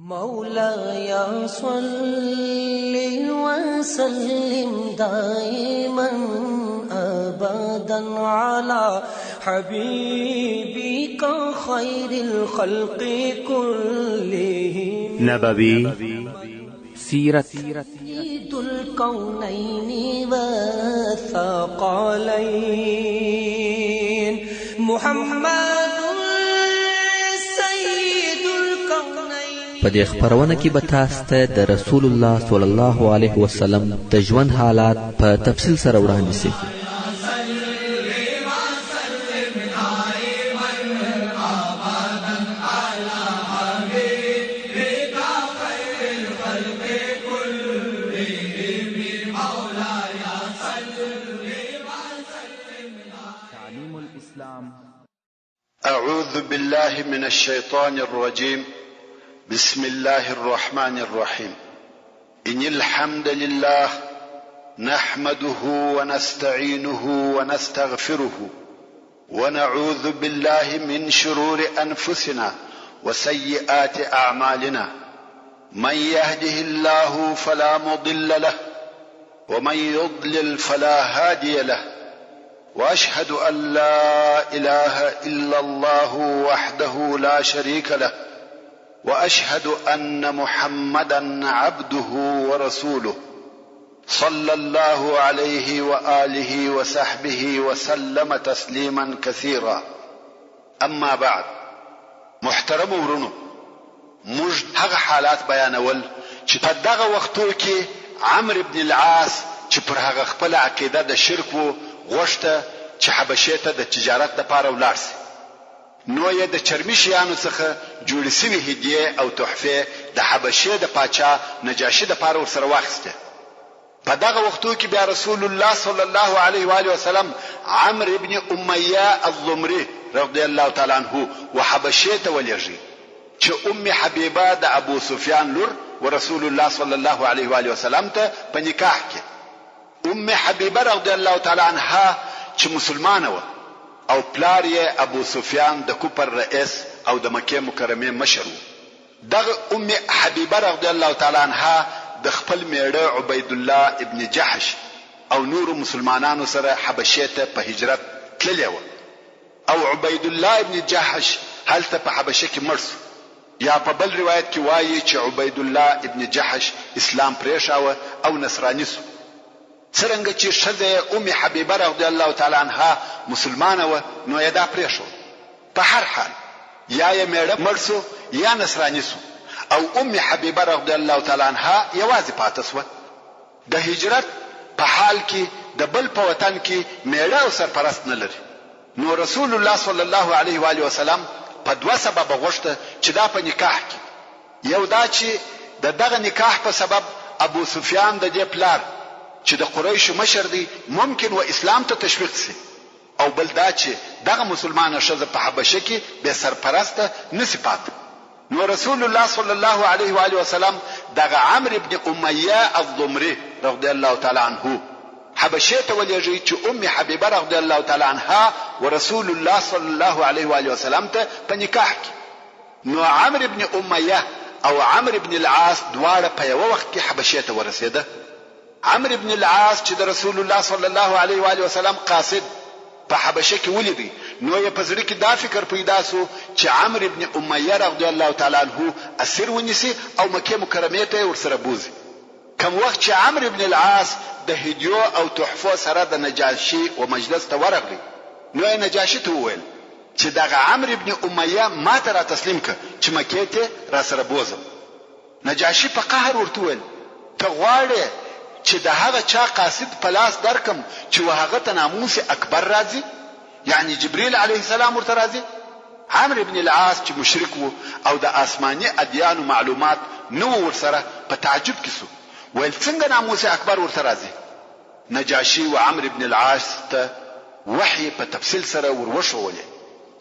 مولاي صل وسلم دائما أبدا على حبيبك خير الخلق كلهم. نبوي سيرت سيد الكونين والثقلين محمد په دې خبرونه کې به تاسو ته د رسول الله صلی الله علیه وسلم د ژوند حالات په تفصیل سره وړاندې شي. أعوذ بالله من الشيطان الرجيم. بسم الله الرحمن الرحيم. إن الحمد لله نحمده ونستعينه ونستغفره ونعوذ بالله من شرور أنفسنا وسيئات أعمالنا. من يهده الله فلا مضل له ومن يضلل فلا هادي له. وأشهد أن لا إله إلا الله وحده لا شريك له وأشهد أن محمدا عبده ورسوله صلى الله عليه وآله وصحبه وسلم تسليما كثيرا. أما بعد، محترم ورونو، موږ هغه حالات بیانول چې په دغه وختو کې عمرو بن العاص چې پر هغه خپل عقیده د شرک وو غوښته چې حبشې ته د تجارت لپاره ولاړ شي. نو یې د چرمي شیانو څخه جوړې شوې هدیې او تحفې د حبشې د پاچا نجاشي لپاره ورسره واخیسته. په دغه وختو کې بیا رسول الله صلی الله علیه و آله وسلم عمرو بن امیه الضمری رضی الله تعالی عنه وحبشې ته ولېږي چې ام حبیبه د ابو سفیان لور ورسول الله صلی الله علیه و آله وسلم ته په نکاح کې. ام حبیبه رضی الله تعالی عنها چې مسلمانه و او پلار یې ابو سفیان د کوپر رئیس او د مکه مکرمه مشر و. دغه ام حبیبه رضی الله تعالی عنها د خپل میړه عبید الله ابن جحش او نور مسلمانانو سره حبشې ته په هجرت تللی و. او عبید الله ابن جحش هلته په حبشې کې مړ شو. یا په بل روایت کې وایي چې عبید الله ابن جحش اسلام پرېښاوه او نصراني شو. څرنګه چې ښځه ام حبیبه رضی الله تعالی عنها مسلمانه و نو یې دا پرېښود. په هر حال یا یې میړه مړ شو یا نصراني شو او ام حبیبه رضی الله تعالی عنها یوازې پاتې شوه. د هجرت په حال کې د بل په وطن کې میړه او سرپرست نه لري. نو رسول الله صلی الله علیه و آله وسلم په دوه سبب غوښته چې دا په نکاح کې. یو دا چې دغه نکاح په سبب ابو سفیان د دې پلار چې د قریشو مشر دی ممکن و اسلام ته تشویق شي، او بل دا چې دغه مسلمانه ښځه په حبشه کې به سرپرسته نسی پاتې. نو رسول الله صلی الله علیه و آله وسلم دغه عمرو بن امیه الضمری رضی الله تعالی عنه حبشه ته ولېږي چې ام حبیبه رضی الله تعالی عنها ورسول الله صلی الله علیه و آله وسلم ته په نکاح کې. نو عمرو بن امیه او عمرو بن العاص دواړه په یو وخت کې حبشه ته ورسېده. عمرو بن العاص چې د رسول الله صلی الله علیه و آله وسلم قاصد په حبشه کې ولیدي نو یې په زړه کې دا فکر پیدا شو چې عمرو بن امیه رضی الله تعالی عنه اسیر ونیسي او مکه مکرمه ته ورسره بوزي. کوم وخت چې عمرو بن العاص د هدیو او تحفو سره د نجاشي او مجلس ته ورغلی نو یې نجاشي ته وویل چې دغه عمرو بن امیه ما ته را تسلیم ک چې مکه ته را سره بوزم. نجاشي په قهر ورته وویل ته غواړې چې د هغه چا قاصد په لاس درکم چې وهغه ته ناموس اکبر راځي، یعنی جبرئیل علیه السلام ورته راځي. عمرو بن العاص چې مشرک وو او د آسماني ادیانو معلومات نو ورسره په تعجب کې شو، ویل څنګه ناموس اکبر ورته راځي. نجاشي و عمرو بن العاص ته وحی په تفصیل سره وروښولې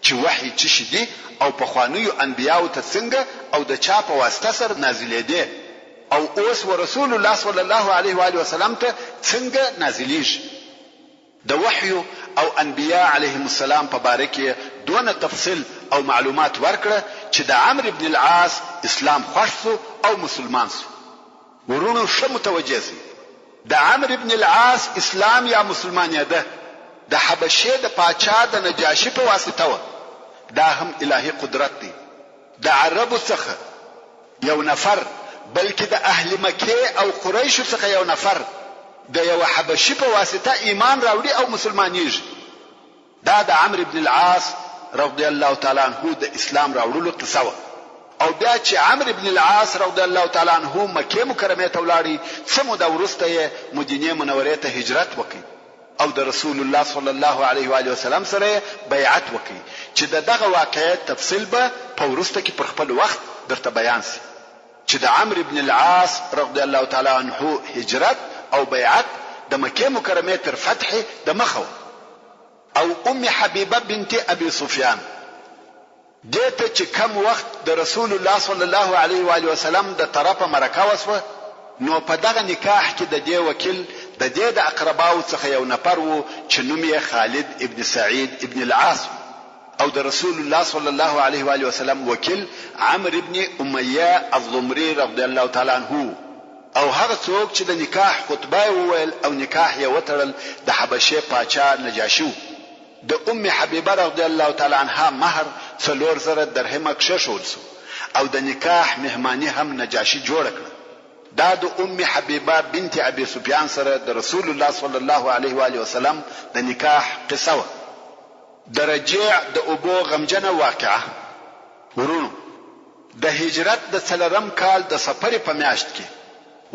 چې وحی څه شي دی او په خوانیو انبیاو ته څنګه او د چا په واسطه سره نازلېده او اوس ورسول الله صلی الله علیه و آله وسلم ته څنګه نازلیږي. د وحی او انبیاء علیهم السلام په باره کې دونه تفصیل او معلومات ورکړه چې د عمرو بن العاص اسلام خوښ شو او مسلمان شو. ورونو ښه متوجه شئ، د عمرو بن العاص اسلام یا مسلمانیت د حبشې د پاچا د نجاشي په واسطه و. دا هم الهي قدرت دی. د عربو څخه یو نفر، بلکې د اهل مکه او قریش څخه یو نفر د یو حبشي په واسطه ایمان راوړي او مسلمانېږي. دا د عمرو بن العاص رضی الله تعالی عنہ د اسلام راوړلو قصه و. او بیا چې عمرو بن العاص رضی الله تعالی عنہ مکه مکرمه ته ولاړی، څه موده وروسته یې مدینه منورې ته هجرت وکړ او د رسول الله صلی الله علیه و آله وسلم سره بیعت وکړ چې دغه واقعیت تفصیل به په وروسته کې پر خپل وخت درته بیان شي. چې د عمرو بن العاص رضی الله تعالی عنہ هجرت او بیعت د مکه مکرمه تر فتح د مخه، او ام حبیبه بنت ابي سفیان دته چې کم وخت د رسول الله صلی الله علیه و آله وسلم د طرفه مرکه وسوه، نو په دغه نکاح کې د دې وکیل د دې د اقرباو څخه یو نفر وو چې نوم یې خالد ابن سعید ابن العاص، او د رسول الله صلی الله علیه و آله وسلم وکیل عمرو ابن امیه الضمری رضی الله تعالی عنہ، او هغه څوک چې د نکاح خطبه وویل او نکاح یې وتړل د حبشه پاچا نجاشي. د ام حبیبه رضی الله تعالی عنها مہر 4000 درهم کښول شو او د نکاح مهمانی هم نجاشي جوړ کړ. دا د ام حبیبه بنت ابي سفیان سره د رسول الله صلی الله علیه و آله وسلم د نکاح قصه و. د رجیع د ابو غمجنه واقعه. ورونو د هجرت د 4م کال د سفر په میاشت کې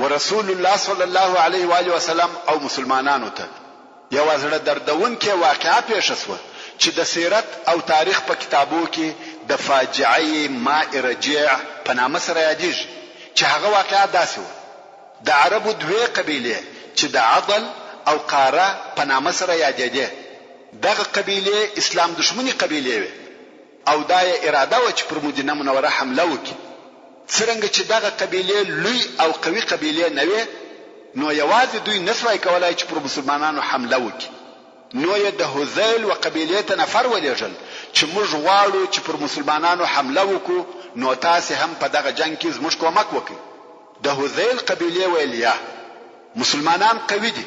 ورسول الله صلی الله علیه و آله وسلم او مسلمانانو ته یو زړه دردونکې واقعه پیښ شوه چې د سیرت او تاریخ په کتابو کې د فاجعه ماء رجیع په نامه سره یادېږي. چې هغه واقعه داسې و، د عربو دوه قبیلې چې د عضل او قاره په نامه سره یادېدې، دغه قبیلې اسلام دشمنی قبیلې وي او دا یې اراده و چې پر مدینه منوره حمله وکړي. څرنګه چې دغه قبیلې لوی او قوي قبیلې نه وي، نو یوازې دوی نسوای کولای چې پر مسلمانانو حمله وکړي. نو یې د هذیل و قبیلې ته نفر ولېږل چې موږ غواړو چې پر مسلمانانو حمله وکړو، نو تاسو هم په دغه جنگ کې زموږ کومک وکړئ. د هذیل قبیلې ویل یا مسلمانان قوي دي،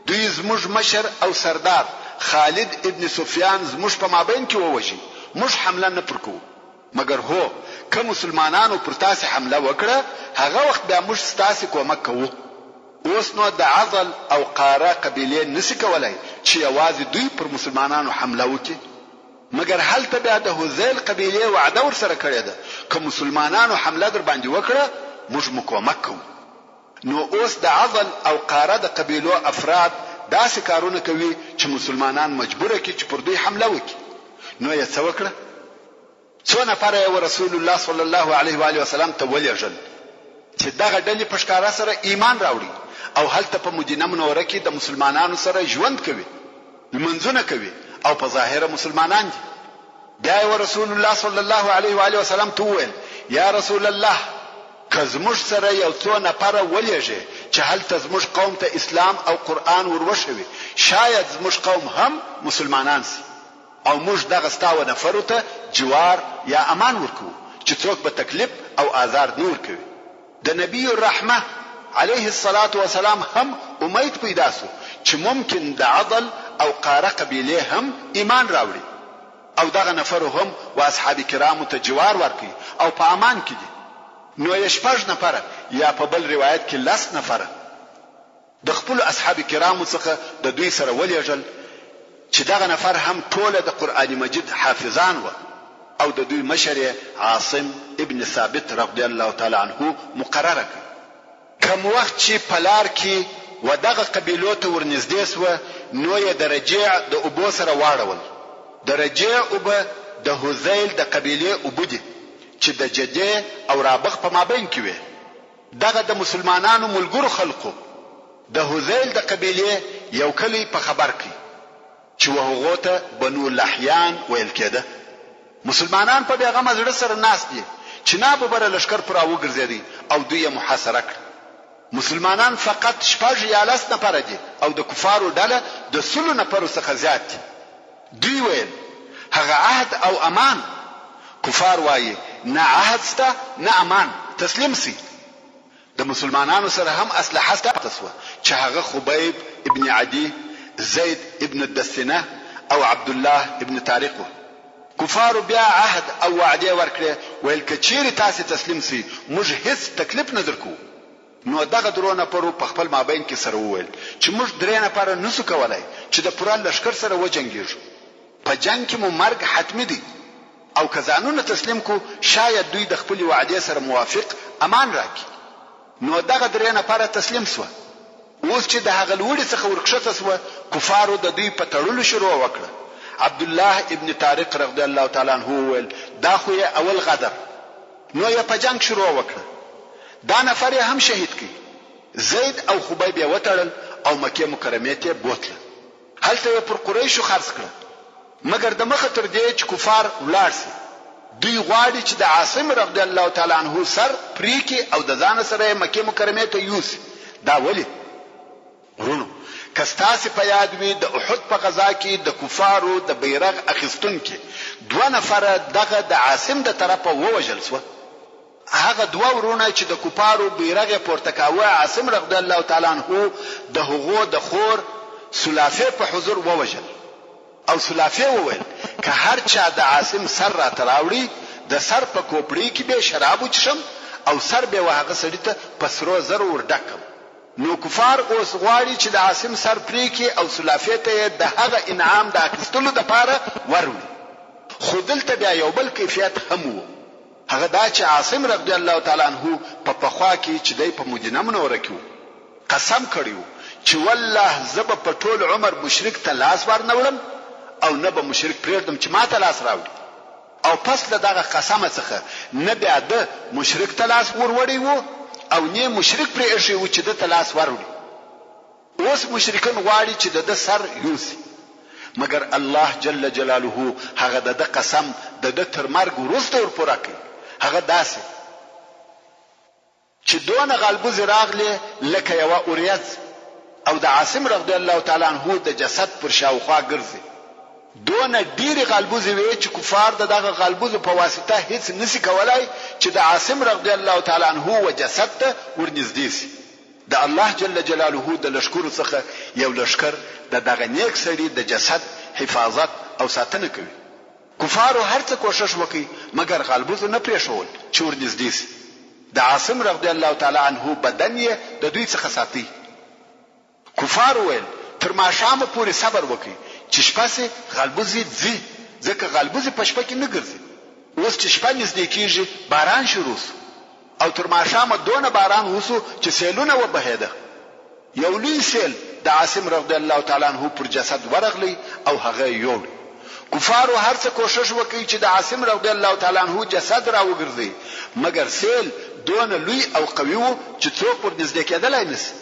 دوی زموږ مشر او سردار خالد ابن سفیان زموږ په مابین کې ووژي، موږ حمله نه پرکو. مګر هو که مسلمانانو پر تاسو حمله وکړه، هغه وخت بیا موږ ستاسو کومک کوو. اوس نو د عضل او قاره قبیلې نسی کولای چې یوازې دوی پر مسلمانانو حمله وکړي، مګر هلته بیا د هذیل قبیلې وعده ورسره کړې ده که مسلمانانو حمله در باندې وکړه موږ مکومک کوو. نو اوس د عضل او قاره د قبیلو افراد داسې کارونه کوي چې مسلمانان مجبور کړي چې پر دوی حمله وکړي. نو یې څه وکړه؟ څو نفر یې رسول الله صلی الله علیه و آله وسلم ته ولېږل چې دغه ډلې په ښکارا سره ایمان راوړي او هلته په مدینه منوره کې د مسلمانانو سره ژوند کوي، لمنځونه کوي او په ظاهر مسلمانان دي. بیا یې رسول الله صلی الله علیه و آله وسلم ته وویل یا رسول الله، که زموږ سره یو څو نفر ولېږي چې هلته زموږ قوم ته اسلام او قرآن وروښوي، شاید زموږ قوم هم مسلمانان سي او موږ دغه ستاو نفرو ته جوار یا امان ورکو چې څوک به تکلیف او آزار نه ورکوي. د نبی الرحمه علیه الصلاة والسلام هم امید پیدا سو چې ممکن د عضل او قاره قبیله هم ایمان راوړي او دغه نفر هم و اصحاب کرامو ته جوار ورکړي او په امان کې دي. نو یې 6 نفر یا په بل روایت کې 10 نفر د خپل اصحاب کرامو څخه د دوی سره ولېږل چې دغه نفر هم ټول د قرآن مجید حافظان و او د دوی مشر عاصم ابن ثابت رضی الله تعالی عنه مقرره کړ. کوم وخت چې پلار کې و دغه قبیلو ته ورنږدې سو، نو یې د رجیع د ابو سره واړول. د رجیع ابو د هذیل د قبیله ابو دي چې د جده او رابغ په مابین کې وي. دغه د مسلمانانو ملګرو خلقو د هذیل د قبیله یو کلی په خبر کې چې وهغه ته بنو لحیان ویل کېده. مسلمانان په بیغمه زړه سره ناس دي چې نه به بر لشکر پر او ګرځېدي او دوی محاصره کړ. مسلمانان فقط 6 یا 10 نفر دي او د کفارو ډله د 100 نفر څخه زیات دي. دوی ویل هغه عهد او امان. کفار وایي نه عهد سته نه امان، تسلیم سي. د مسلمانانو سره هم اسلحه سته چې هغه خبیب ابن عدی، زید ابن الدسنه او عبد الله ابن طارق. کفارو بیا عهد او وعده ورکړه، ویل کچيري تاسو تسلیم سي موږ هیڅ تکلیف نه درکو. نو دغه درونه پرو په خپل مابین کې سره وویل چې موږ درې نفر نسو کولای چې د پوره لشکر سره وجنګیږو. په جنگ کې مو مرګ حتمی دی، او کزانونه تسلیم کو شاید دوی د خپل وعده سره موافق امان راکړي. نو دغه درې نفر تسلیم سو. اوس چې د هغه لوړي څخه ورکشته سو، کفارو د دوی په تړلو شروع وکړه. عبد الله ابن طارق رضی الله تعالی عنہ ویل دا خو اول غدر. نو یې په جنگ شروع وکړه. دا نفر هم شهید کی. زید او خبیب یې وتړل او مکه مکرمه ته بوتله. هلته پر قریشو خرڅ کړه. مګر د مخ تر دې چې کفار ولاړ سي، دوی غواړي چې د عاصم رضی الله تعالی عنہ سر پریکي او د ځان سره مکه مکرمه ته یوسي. دا ولی ورونو کستاسي په یاد وي د احد په غزا کې د کفارو د بیرغ اخیستونکو دوه نفر دغه د عاصم د طرفه ووجل سو. هغه دوه ورونه چې د کفارو بیرغ پورته کاوه، عاصم رضی الله تعالی عنہ د هغو د خور سلافه په حضور ووجل. او سلافه وویل که هر چا د عاصم سر را تراوړي د سر په کوپړی کې به شراب وچشم او سر به وهغه سړی ته پسرو زر وردکم. نو کفار اوس غواړي چې د عاصم سر پریکي او سلافه ته د هغه انعام د اخیستلو لپاره وروړي. خو دلته بیا یو بل کیفیت هم وو. هغه دا چې عاصم رضی الله تعالی عنہ په پخوا کې چې دای په مدینه منوره کې قسم کړیو چې والله زب په ټول عمر مشرک ته لاس ورنولم او نه به مشرک پرېږدم چې ما ته لاس راوړي. او پس له دغه قسم څخه نه بیا د مشرک ته لاس وروړي وو او نه مشرک پرې ایښی و چې د ته لاس وروړي. اوس مشرکان غواړي چې د سر یوسي، مګر الله جل جلاله هغه د قسم د تر مرګ وروسته ورپوره کوي. هغه داسې چې دونه غالبوز راغله لکه یو اوریاز او د عاصم رضی الله تعالی عنہ د جسد پر شاوخوا ګرځي. دونه ډیر غالبوز وی چې کفار دغه غالبوز په واسطه هیڅ نسی کولای چې د عاصم رضی الله تعالی عنہ و جسد ته ورنږدې شي. د الله جل جلاله د لشکر څخه یو لشکر دغه نیک سړي د جسد حفاظت او ساتنه کوي. کفارو هر څه کوشش وکړي مګر غالبوز نه پریښول چې ورنږدې شي. د عاصم رضی الله تعالی عنہ بدن یې د دوی څخه ساتي. کفار ویل تر ماښامه پورې صبر وکړي چې شپه سي غالبوزي ځي، ځکه غالبوزي په شپه کې نه ګرځي. اوس چې شپه نږدې کېږي باران شروع شو او تر ماښامه دونه باران وسو چې سیلونه وبهېده. یو لوی سیل د عاصم رضی الله تعالی عنہ پر جسد ورغلی او هغه یوړ. کفارو هر څه کوشش وکړي چې د عاصم رضی الله تعالی عنہ جسد را وګرځي، مګر سیل دونه لوی او قوي وو چې څوک پر نږدې کېدلای نشي.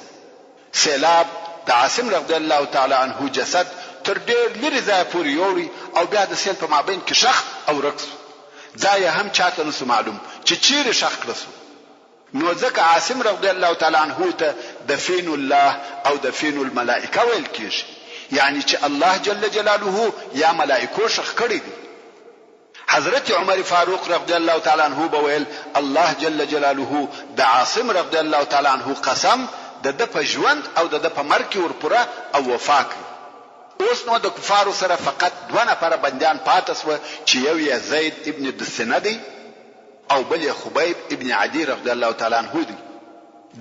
سیلاب د عاصم رضی الله تعالی عنہ جسد تر ډېر لري ځای پورې یوړي او بیا د سیل په مابین کې شخ او رقص. ځای هم چاته نسو معلوم چې چیرې شخ کړسو. نو ځکه عاصم رضی الله تعالی عنہ ته دفین الله او دفین الملائکه ویل کېږي، یعنی چې الله جل جلاله یا ملائکو شخ کړی دي. حضرت عمر فاروق رضی الله تعالی عنہ بویل الله جل جلاله د عاصم رضی الله تعالی عنہ قسم د په ژوند او د په مرګ ورپوره او وفا کوي. اوس نو د کفارو سره فقط دوه نفر بندیان پاتې سو چې یو یې زید ابن الدسنه دی او بل یې خبیب ابن عدی رضی الله تعالی عنہ دی.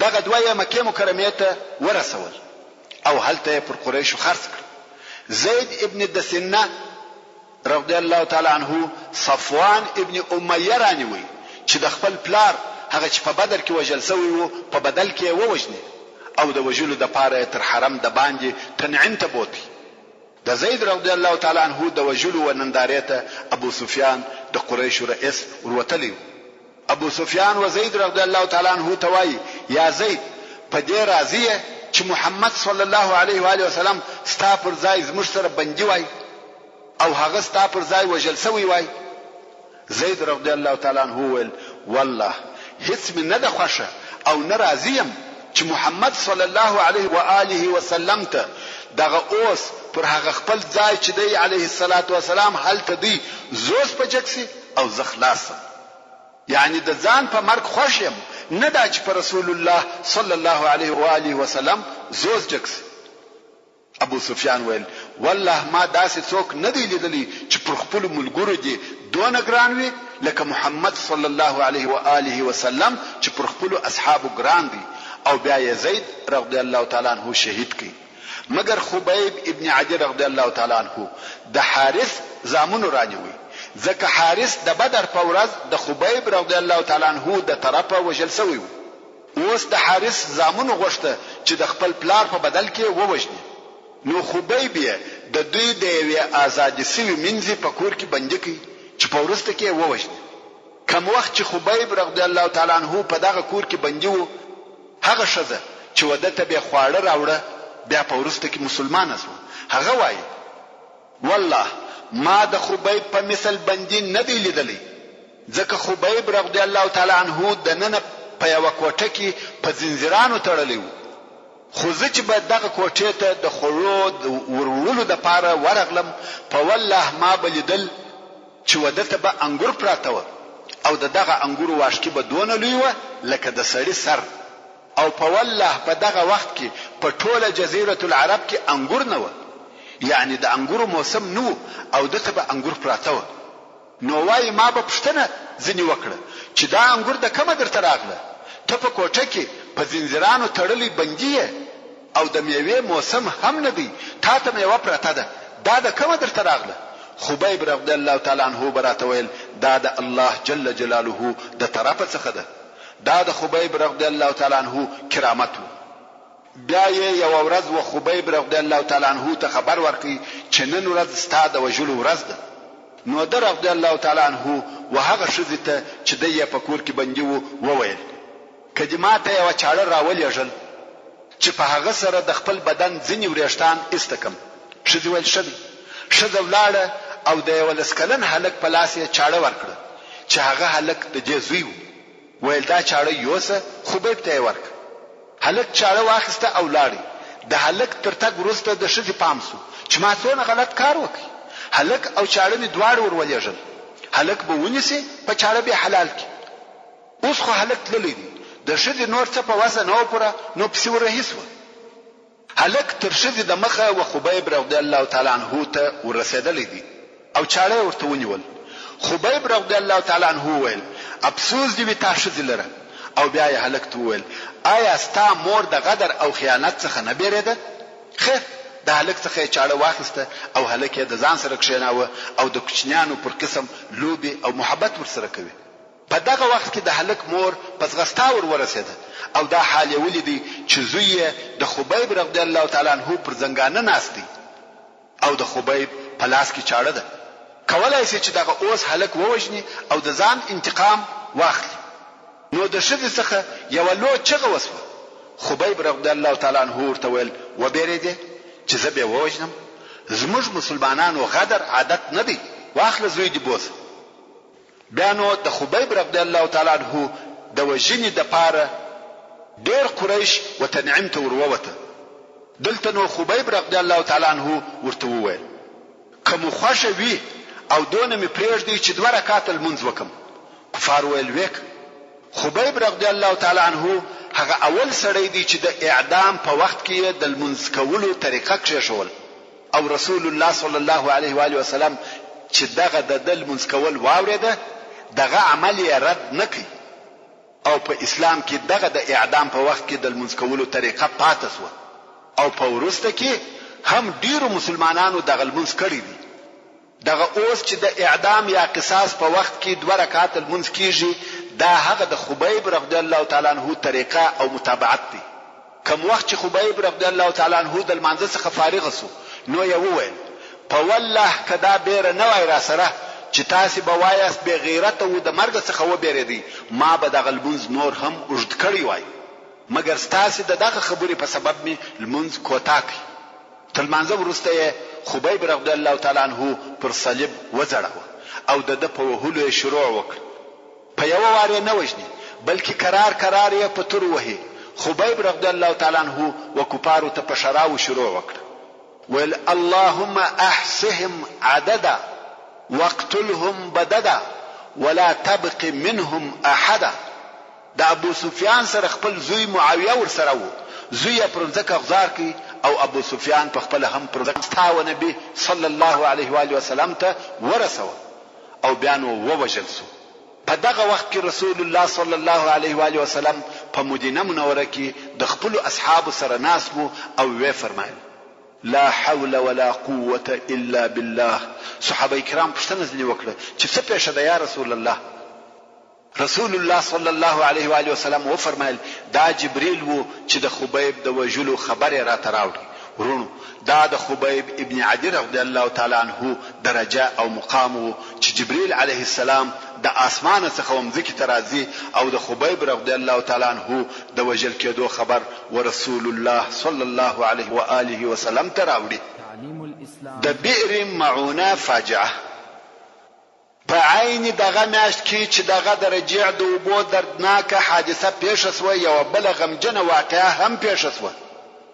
دغه دوه یې مکه مکرمه ته ورسول او هلته پر قریش خرڅ کړ. زید ابن الدسنه رضی الله تعالی عنہ صفوان ابن امیه رانیوي چې د خپل پلار هغه چې په بدر کې وژل شوی وو په بدل کې ووجني او د وجلو د پاره تر حرم د باندې تنعیم ته بوتي. د زید رضی الله تعالی عنہ د وجلو ونندارې ته ابو سفیان د قریش رئیس وروتلی. ابو سفیان و زید رضی الله تعالی عنہ توای یا زید په دې راضیه چې محمد صلی الله علیه و آله وسلم ستا پر ځای زموږ سره بندي وای او هغه ستا پر ځای وژل شوی وای. زید رضی الله تعالی عنہ ویل والله هیڅ من نه د خوښه او نه راضیم چې محمد صلی الله علیه و آله وسلم ته دغه اوس پر هغه خپل ځای چې دی علیه الصلاة والسلام هلته دی زوس په جکسي او زه خلاص یعنی د ځان په مرګ خوښ یم نه دا چې پر رسول الله صلی الله علیه و آله وسلم زوس جکسي ابو سفیان ویل والله ما داسې څوک نه دی لیدلی چې پر خپل ملګرو دي دونه ګران وي لکه محمد صلی الله علیه و آله وسلم چې پر خپل اصحابو ګران دي او بیا یزید رضی الله تعالی عنہ شهید کړي مگر خبیب ابن عدی رضی الله تعالی عنہ د حارث زامنو رانیوي ځکه حارث د بدر په ورځ د خبیب رضی الله تعالی عنہ د طرفه وژل شوی اوس د حارث زامنو غوښته چې د خپل پلار په بدل کې ووژني نو خبیب یې د دوی د یوې آزاد سوي منځي په کور کې بندي کړي چې په ورسته کې ووژني کوم وخت چې خبیب رضی الله تعالی عنہ په دغه کور کې بندي وو هغه شزه چې ودته به خواړه راوړه بیا په ورسته کې مسلمان اسو هغه وایي والله ما د خبیب په مثل بندي نه دی لیدلی ځکه خبیب رضی الله تعالی عنہ د نن په یو کوټه کې په زنجیرانو تړلی وو خو زه چې به دغه کوټې ته د خړو ورولو د پاره ورغلم په والله ما بلیدل چې ودته به انګور پراته و او دغه انګور واشکی به دونه لوی و لکه د سړی سر او په والله په دغه وخت کې په ټوله جزیره العرب کې انګور نه و یعنی د انګورو موسم نو او دته به انګور پراته و نو وای ما به پښتنه ځنی وکړه چې دا انګور د کومه درته راغله ته په کوټه کې په زنجیرانو تړلې بندي او د میوې موسم هم نه دی تا ته میوه پراته ده دا د کومه درته راغله خبیب رضی الله تعالی عنہ براته ویل دا د الله جل جلاله د طرفه څخه ده دا د خبیب رضی الله تعالی عنہ کرامت بیا یې یو ورځ و خبیب رضی الله تعالی عنہ ته خبر ورکړي چې نن ورځ ستاد وجلو ورځ ده نو در رضی الله تعالی عنہ وهغه شذته چې د یې په کور کې بندي وو وویل کجماته یو چاړه راولېږل چې په هغه سره د خپل بدن ځینی وریښتان استکم شذ ویل شذ ولاړه او د یو لسکلن هلک په لاس یې چاړه ورکړه چې هغه هلک د دې زوی ویل دا چاړه یوسه خبیب ته ورک هلک چاړه واخسته او لاړی د هلک تر تګ وروسته د شذ پام سو چې ما څونه غلط کار وکړ هلک او چاړه می دواړه ورولېږل هلک به ونیسي په چاړه به حلال کی اوس خو هلک تللی دی د شذ نور څه په وسه نو پره نو پسې ورهیسو هلک تر شذ د مخه و خبیب رضی الله تعالی عنہ ته ورسېدلی دی او چاړه ورته ونیول خبیب رضی الله تعالی عنہ ویل افسوس دی تا شذ لره او بیا یې هلک ته ویل آیا ستا مور د غدر او خیانت څخه نه بیریده خیر د هلک څخه چاړه واخیسته او هلک یې د ځان سره کښیناوه او د کوچنیانو پر قسم لوبي او محبت ورسره کوي په دغه وخت کې د هلک مور پس غستاور ورسېده او دا حال یې ولیدي چې زوی د خبیب رضی الله تعالی عنہ پر زنګانه ناشتي او د خبیب په لاس کې چاړه ده کولای شي چې دغه اوس هلک ووجني او د ځان انتقام واخلي نو د شذ څخه یو لو چغه وسوه خبیب رضی الله تعالی عنہ ورته ویل و بیرېده چې زه به ووجنم زموږ مسلمانانو غدر عادت نه دی واخله زوی دی بوس بیا نو د خبیب رضی الله تعالی عنہ د وجنې د پاره ډېر قریش وتنعمت وروته دلته نو خبیب رضی الله تعالی عنہ ورته وویل کوم خوښه وی او دونه می پرېږدي چې دوه رکعات المنځ وکم کفار ویل وک خبیب رضی الله تعالی عنہ هغه اول سړی دی چې د اعدام په وخت کې د المنځ کولو طریقه کښول او رسول الله صلی الله علیه و آله وسلم چې دغه د المنځ کول واورېده دغه عمل یې رد نکړي او په اسلام کې دغه د اعدام په وخت کې د المنځ کولو طریقه پاتې شو او په ورسته کې هم ډیرو مسلمانانو دغه المنځ کړی دي دغه اوس چې د اعدام یا قصاص په وخت کې دوه رکعات المنځ کیږي دا هغه د خبیب رضی الله تعالی عنہ طریقه او متابعت دي کوم وخت چې خبیب رضی الله تعالی عنہ د المنځ څخه فارغ شو نو یې وویل په والله کدا بیر نه وای را سره چې تاسو به وایاست به غیرت او د مرګ څخه و بیریدي ما به دغه المنځ نور هم اوږد کړی وای مګر تاسو دغه خبرې په سبب می المنځ کوتاک تل منځ ورسته خبیب رضی الله تعالی عنہ پر صلیب وځړاو او د په وهلو شروع وکړ په یو واره نه وښني بلکې قرار یې په تور وهي خبیب رضی الله تعالی عنہ وکفارو ته په شراو شروع وکړ ویل اللهم احصهم عددا واقتلهم بددا ولا تبق منهم احدا. د ابو سفیان سره خپل زوی معاویه ور سره وو، زوی پر ځکه غزار کی او ابو سفیان په خپل هم پر ځکه تاو نبی صلی الله علیه و آله وسلم ته ورسوه او بیان ووجل سو. په دغه وخت کې رسول الله صلی الله علیه و آله وسلم په مدینه منوره کې د خپل اصحاب سره ناس وو او وی فرمایل لا حول ولا قوة الا بالله. صحابه کرام پوښتنه ځلې وکړه چې څه پېښه ده یا رسول الله؟ رسول الله صلی الله علیه و آله وسلم و فرمایل دا جبريل وو چې د خبیب د وجلو خبره را تراوړي. ورونو دا د خبیب ابن عدی رضی الله تعالی عنه درجه او مقام وو چې جبريل علیه السلام د اسمان څخه ومځکه ترازی او د خبیب رضی الله تعالی عنه د وجل کېدو خبر ورسول الله صلی الله علیه و آله وسلم تراوړي. د بئر معونه فاجعه په عین دغه میاشت کې چې دغه د رجیع د اوبو دردناکه حادثه پیښه سوه، یوه بله غمجنه واقعه هم پیښه سوه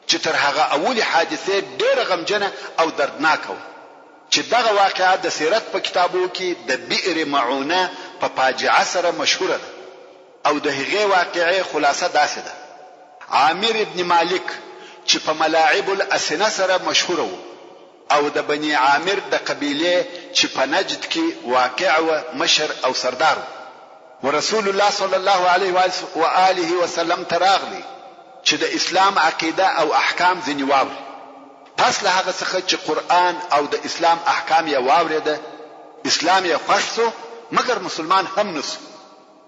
چې تر هغه اولی حادثه ډېره غمجنه او دردناکه وه، چې دغه واقعه د سیرت په کتابو کې د بئر معونه په فاجعه سره مشهوره ده. او د هغې واقعې خلاصه داسې ده: عامر ابن مالک چې په ملاعب الاسنه سره مشهوره وو او د بني عامر د قبیله چې په نجد کې واقع و مشر او سردار ورسول الله صلی الله علیه و آله وسلم تراغلی چې د اسلام عقیده او احکام ځنی واوري. پس له هغه څخه چې قرآن او د اسلام احکام یې واورېده، اسلام یې خوښ سو مګر مسلمان هم نسو،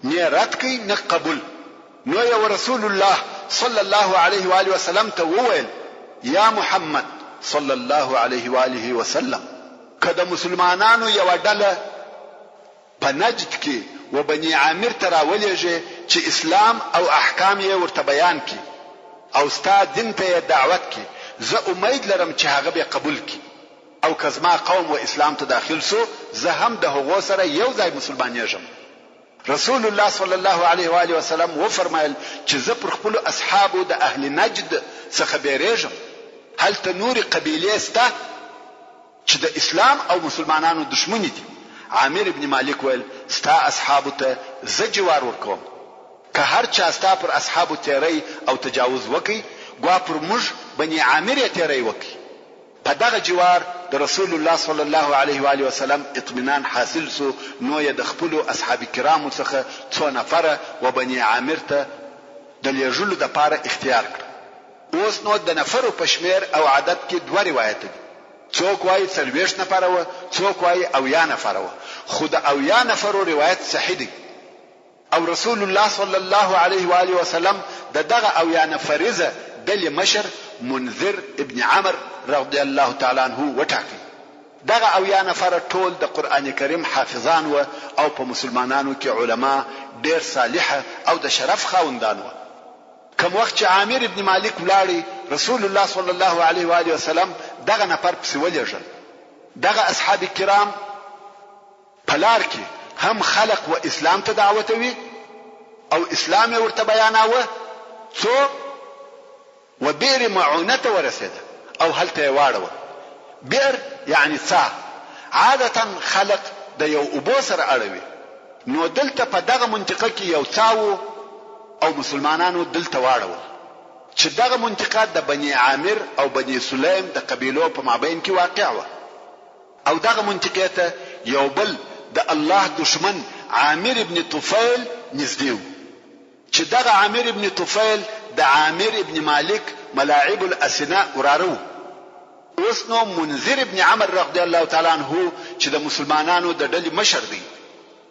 نه رد کوي نه قبول. نو یې رسول الله صلی الله علیه و آله وسلم ته وویل یا محمد صلی الله علیه و آله وسلم که د مسلمانانو یو ډله په نجد کې و بني عامر ته راولېږي چې اسلام او احکام یې ورته بیان کړي او ستا دین ته دعوت کړي، زه امید لرم چې هغه به قبول کړي، او که زما قوم و اسلام ته داخل سو زه هم د هغو سره یو ځای مسلمانېږم. رسول الله صلی الله علیه و آله وسلم و فرمایل چې زه پر خپلو اصحابو د اهل نجد څخه بیریږم. هلته نور قبیله سته چې د اسلام او مسلمانانو دشمنی دي. عامر ابن مالک ویل ستا اصحابو ته زه جوار ورکوم، که هر چا ستا پر اصحابو تیری او تجاوز وکي ګوا پر موږ بني عامر یې تیری وکي. په دغه جوار د رسول الله صلی الله علیه و آله وسلم اطمینان حاصل سو. نو یې د خپلو اصحاب کرامو څخه څو نفره و بني عامر ته د لیږلو دپاره اختیار کړ. اوس نو د نفرو په شمیر او عدد کې دوه روایت دي، څوک وایي 40 نفره وه، څوک وایي 80 نفره وه، خو د 80 نفرو روایت صحیح دی. او رسول الله صلی الله علیه و آله وسلم د دغه 80 نفریزه ډلې مشر منذر ابن عمر رضی الله تعالی عنه وټاکي. دغه 80 نفر ټول د قران کریم حافظان و او په مسلمانانو کې علما ډیر صالحه او د شرف خاوندان و. کوم وخت چې عامر ابن مالک ولاړی رسول الله صلی الله علیه و آله وسلم دغه نفر پسې ولېږل. دغه اصحاب کرام په لار کې هم خلق و اسلام ته دعوتوي او اسلام یې ورته بیاناوه، څو و بئر معونه ته ورسېده او هلته یې واړوه. بئر یعنی څاه، عادتا خلق د یو اوبو سره اړوي. نو دلته په دغه منطقه کې یو څاه او مسلمانانو دلته واړول چې دغه منطقه د بني عامر او بني سلیم د قبیلو په مابین کې واقع و. او دغه منطقه ته یو بل د الله دشمن عامر ابن طفیل نږدې و چې دغه عامر ابن طفیل د عامر ابن مالک ملاعب الاسناء وراره. اوس نو منذر ابن عمر رضی الله تعالی عنه چې د مسلمانانو د ډلې مشر دی،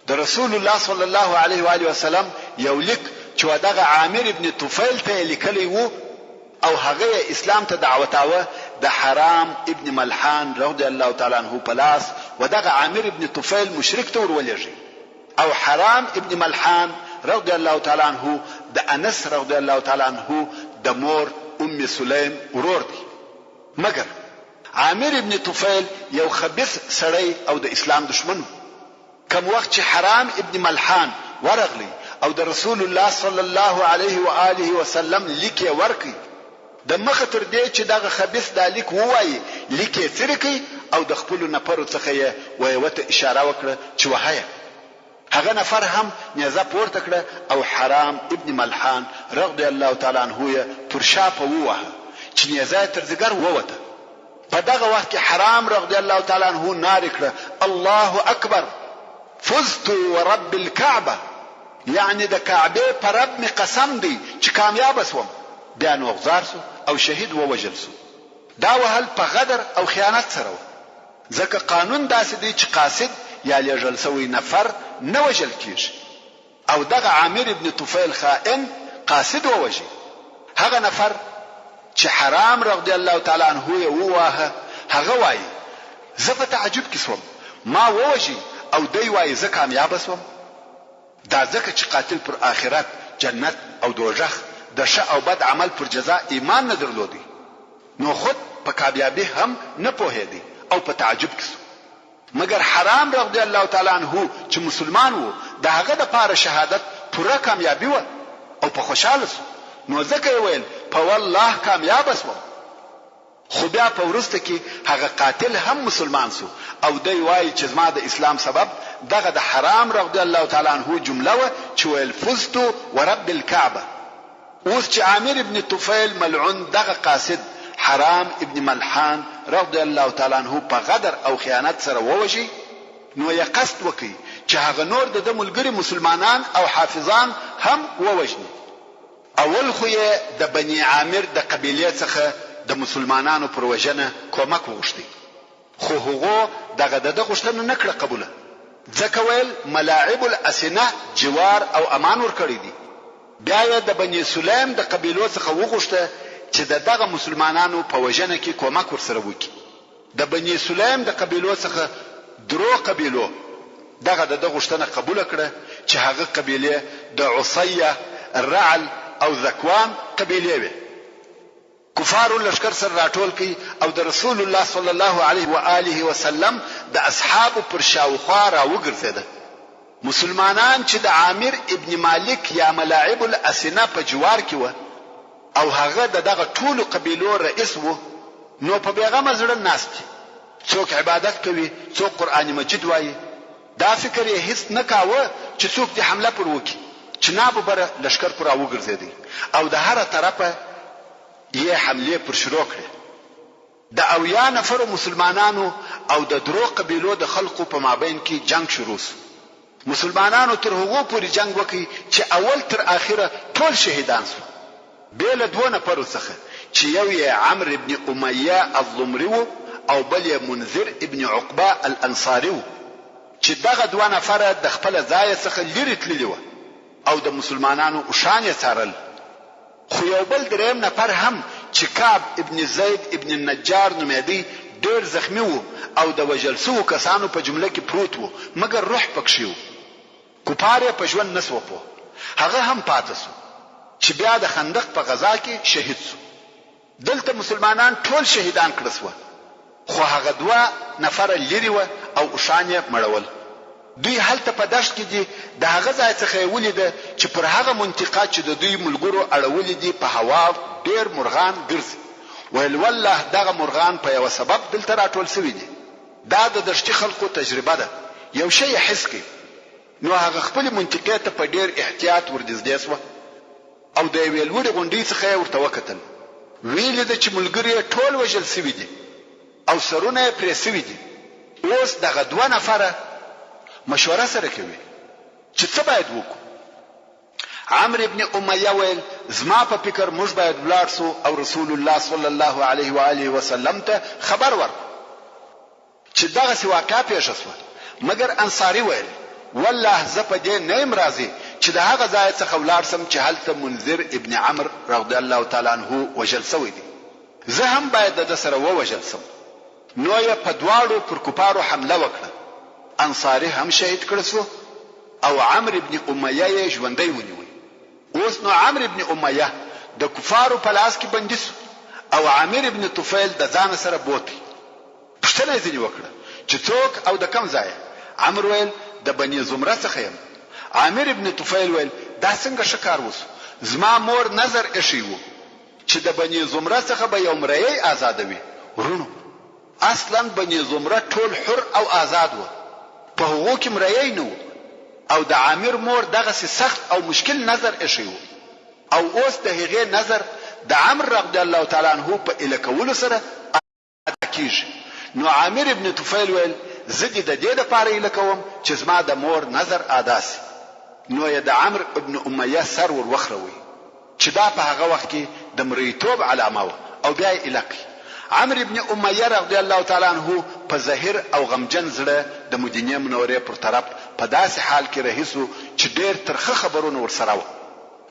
د رسول الله صلی الله علیه و آله وسلم یو لیک چې دغه عامر ابن طفیل ته لیکلی وو او هغه اسلام ته دعوتاوه د حرام ابن ملحان رضی الله تعالی عنه په لاس و دغه عامر ابن طفیل مشرک ته ورولېږي. او حرام ابن ملحان رضی الله تعالی عنه د انس رضی الله تعالی عنه د مور ام سلیم ورور دی. مګر عامر ابن طفیل یو خبيث سړی او د اسلام دشمن. کوم وخت چې حرام ابن ملحان ورغلی او د رسول الله صلی الله علیه و آله وسلم لیکي ورکی د مخه تر دې چې دغه خبيث د لیک ووایي لیک یې سرکی او د خپل نفرو څخه یې وته اشاره وکړه چې وهايه. هغه نفر هم نیزه پورته کړه او حرام ابن ملحان رضی الله تعالی عنہ یې پر شاپه ووهه چې نیزه تر زګر ووته. په دغه وخت کې حرام رضی الله تعالی عنہ نار کړه الله اکبر فزت ورب الكعبه، یعنی د کعبه پر رب می قسم دی چې کامیاب شوم. بیا نو غزار سو او شهید ووجل سو. دا وهل په غدر او خیانت سره و، ځکه قانون داسې دی چې قاصد یا لېږل سوی نفر نه وجل کیږي. او دغه عامر ابن طفیل خائن قاصد ووجي. هغه نفر چې حرام رضی الله تعالی عنہ یې ووهه هغه وایي زه په تعجب کې سوم، ما ووجي او دی وایي زه کامیاب سوم. دا ځکه چې قاتل پر آخرت، جنت او دوزخ د ښه او بد عمل پر جزا ایمان نه درلودي، نو خود په کامیابی هم نه پوهېدی او په تعجب کې سو. مگر حرام رضی الله تعالی عنہ چې مسلمان وو، د هغه د پاره شهادت پوره کامیابی و او په خوشاله سو، نو ځکه یې ویل په والله کامیاب سوم. خو بیا په ورسته کې هغه قاتل هم مسلمان سو او دی وایي چې زما د اسلام سبب دغه د حرام رضی الله تعالی عنہ جمله و چې ویل فزت ورب الكعبه. اوس چې عامر ابن طفیل ملعون دغه قاصد حرام ابن ملحان رضی الله تعالی عنہ په غدر او خیانت سره ووجي، نو یې قصد وکړي چې هغه نور د ملګری مسلمانان او حافظان هم ووجني. اول خو یې د بني عامر د قبیله څخه د مسلمانانو پر وجنه کومک وغوښتي، خو هغه دغه د غوښتنه نکړه قبوله، ځکه ویل ملاعب الاسنه جوار او امان ورکړي دي. بیا یې د بني سلیم د قبیلو څخه وغوښته چې دغه مسلمانانو په وجنه کې کومک ورسره وکړي. د بني سلیم د قبیلو څخه درو قبیلو دغه د غوښتنه قبول کړه چې هغه قبیله د عصیه، الرعل او ذکوان قبیله وي. کفارو لشکر سره راټول کی او د رسول الله صلی الله علیه و آله وسلم د اصحاب پر شاوخوا را وګرځیدل. مسلمانان چې د عامر ابن مالک یا ملاعب الاسنه په جوار کې و او هغه دغه ټولو قبیلو رئیس وو، نو په بیغمه زړه ناست، څوک عبادت کوي، څوک قران مجید وایي. دا فکر یې هیڅ نه کاوه چې څوک دې حمله پر وکړي. چناب بره لشکر پر راوګرځیدي او د هر طرفه یې حمله پر شروع کړې. د اویا نفر مسلمانانو او د درو قبیلو د خلقو په مابین کې جنگ شروع شو. مسلمانانو تر هغو پورې جنگ وکړي چې اول تر اخره ټول شهیدان شو، بیل دوه نفر څخه چې یو یې عمرو ابن امیه الضمری او بل یې منذر ابن عقبه الانصاری، چې دغه دوه نفر د خپل ځای څخه لري تللی و او د مسلمانانو شان یې څارل. خو یو بل دریم نفر هم چې کعب ابن زید ابن النجار نومېدی ډېر زخمی وو او د وژل شوو کسانو په جمله کې پروت وو، مګر روح پکښې وو. کفار یې په ژوند نسو پوه. هغه هم پاتې شو چې بیا د خندق په غزا کې شهید شو. دلته مسلمانان ټول شهیدان کړه شو، خو هغه دوه نفر لري و او شان یې مړول. دوی هلته په دشت کې دي، د هغه ځای څخه یې ولیده چې پر هغه منطقه چې د دوی ملګرو اړولې دي په هوا ډېر مرغان ګرځي. ویل والله دغه مرغان په یو سبب دلته راټول شوي دي. دا د دشتي خلقو تجربه ده، یو شی یې حس کوي. نو هغه خپل منطقې ته په ډېر احتیاط ورنږدې شوه او د یوې لوړې غونډۍ څخه یې ورته وکتل. ویل ده چې ملګري ټول وژل شوي دي او سرونه یې پرې شوي دي. اوس دغه دوه نفره مشوره سره کوي چې څه باید وکړو. عمرو ابن امیه ویل زما په فکر موږ باید ولاړ سو او رسول الله صلی الله علیه و آله وسلم ته خبر ورکړو چې دغه واقعه پیښ شوه. مګر انصاری ویل والله زه په دې نه یم راضي چې د هغه ځای څخه ولاړ سم چې هلته منذر ابن عمرو رضی الله تعالی عنه وژل شوی دی، زه هم باید د سره ووژل سم. نو یې په دواړو پر کفارو حمله وکړه. انصاری هم شهید کړ شو او عمرو ابن امیه یې ژوندی ونیوی. اوس نو عمرو ابن امیه د کفارو په لاس کې بندي شو او عامر ابن طفیل د ځان سره بوتي. پوښتنه یې ځینې وکړه چې څوک او د کوم ځای؟ عمرو ویل د بني زمره څخه یم. عامر ابن طفیل ویل دا څنګه ښه کار وسو؟ زما مور نظر ایښی وو چې چې د بني زمره څخه به یو مریی آزادوي. ورونو اصلا بني زمره ټول حر او آزاد و، په هغو کې مریی نه و، او د عامر مور دغه سخت او مشکل نظر ایښی و، او اوس د هغې نظر د عمرو رضی الله تعالی عنه په اله کولو سره ادا کیږي. نو عامر ابن طفیل ویل زه دې د دې دپاره اله کوم چې زما د مور نظر ادا سي. نو یې د عمرو ابن امیه سر ور وخروي چې دا په هغه وخت کې د مریتوب علامه و، او بیا یې اله کړي. عمرو ابن امیه رضی الله تعالی عنه په ظاهر او غمجن زړه د مدینې منورې پر طرف په داسې حال کې رهیسو چې ډېر ترخه خبرونه ورسره و.